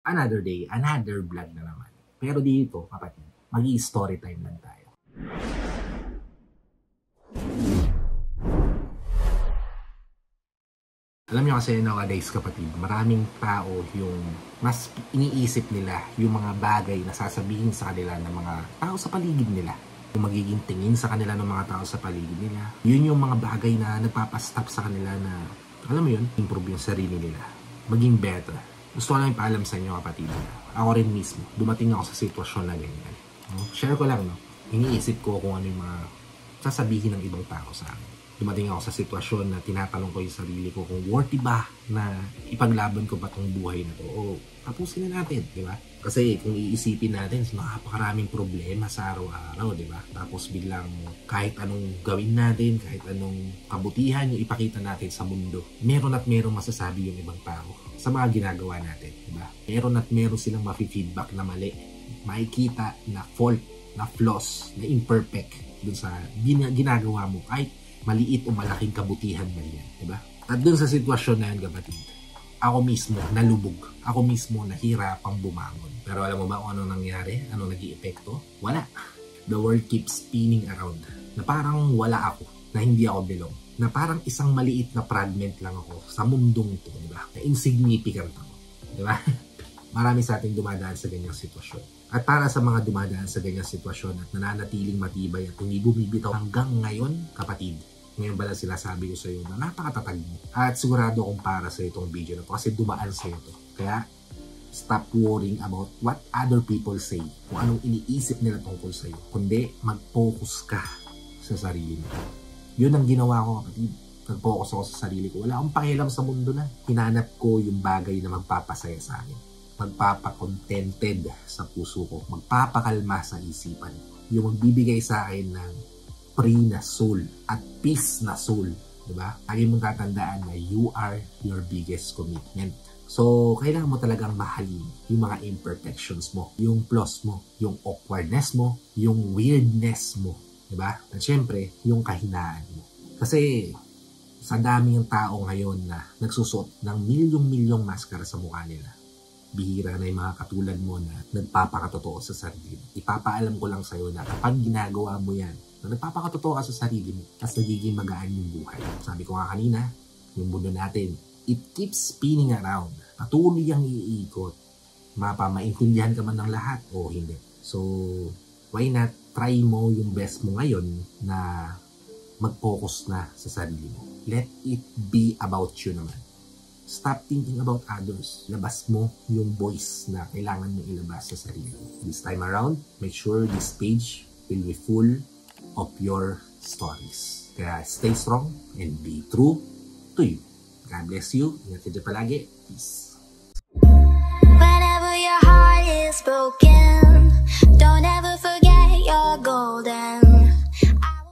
Another day, another vlog na naman. Pero dito, kapatid, mag-i-story time lang tayo. Alam niyo kasi nowadays, kapatid, maraming tao yung mas iniisip nila yung mga bagay na sasabihin sa kanila ng mga tao sa paligid nila. Yung magiging tingin sa kanila ng mga tao sa paligid nila. Yun yung mga bagay na nagpapastop sa kanila na, alam mo yun, improve yung sarili nila. Maging better. Gusto ko lang ipaalam sa inyo, kapatid. Ako rin mismo, dumating ako sa sitwasyon na ganyan. Share ko lang, no? Iniisip ko kung ano yung mga sasabihin ng ibang tao sa akin. Dumating ako sa sitwasyon na tinatanong ko yung sarili ko kung worthy ba na ipaglaban ko ba tong buhay na to o tapusin na natin, di ba? Kasi kung iisipin natin, napakaraming problema sa araw-araw, di ba? Tapos biglang kahit anong gawin natin, kahit anong kabutihan yung ipakita natin sa mundo, meron at meron masasabi yung ibang tao sa mga ginagawa natin, di ba? Meron at meron silang ma-feedback na mali, makikita na fault, na flaws, na imperfect dun sa ginagawa mo, kahit maliit o malaking kabutihan man yan, diba? At dun sa sitwasyon na yan, kapatid, ako mismo nalubog. Ako mismo nahirapang bumangon. Pero alam mo ba kung ano nangyari? Ano nag-i-epekto? Wala. The world keeps spinning around. Na parang wala ako. Na hindi ako belong. Na parang isang maliit na fragment lang ako sa mundong to, diba? Na insignificant ako. Diba? Marami sa ating dumadaan sa ganyang sitwasyon. At para sa mga dumadaan sa ganyang sitwasyon at nananatiling matibay at hindi bumibitaw hanggang ngayon, kapatid, ngayon ba lang sinasabi ko sa iyo na napakatatag mo. At sigurado kung para sa itong video na to kasi dumaan sa iyo to. Kaya stop worrying about what other people say. Kung anong iniisip nila tungkol sa iyo. Kundi mag-focus ka sa sarili mo. Yun ang ginawa ko, kapatid. Nag-focus ako sa sarili ko. Wala akong pakialam sa mundo na. Hinanap ko yung bagay na magpapasaya sa akin. Magpapakontented sa puso ko. Magpapakalma sa isipan. Yung magbibigay sa akin ng free na soul at peace na soul. Diba? Lagi mong tatandaan na you are your biggest commitment. So, kailangan mo talagang mahalin yung mga imperfections mo, yung flaws mo, yung awkwardness mo, yung weirdness mo. Diba? At syempre, yung kahinaan mo. Kasi, sa dami ng tao ngayon na nagsusot ng milyong-milyong maskara sa mukha nila, bihira na yung mga katulad mo na nagpapakatotoo sa sarili. Ipapaalam ko lang sa'yo na kapag ginagawa mo yan, na nagpapakatotoo ka sa sarili mo, at nagiging magaan yung buhay. Sabi ko nga kanina, yung mundo natin, it keeps spinning around. Patuloy ang iikot. Maintindihan ka man ng lahat o hindi. So, why not try mo yung best mo ngayon na mag-focus na sa sarili mo. Let it be about you naman. Stop thinking about others. Labas mo yung voice na kailangan mo ilabas sa sarili mo. This time around, make sure this page will be full of your stories. Kaya stay strong and be true to you. God bless you. Ingat kayo palagi. Peace.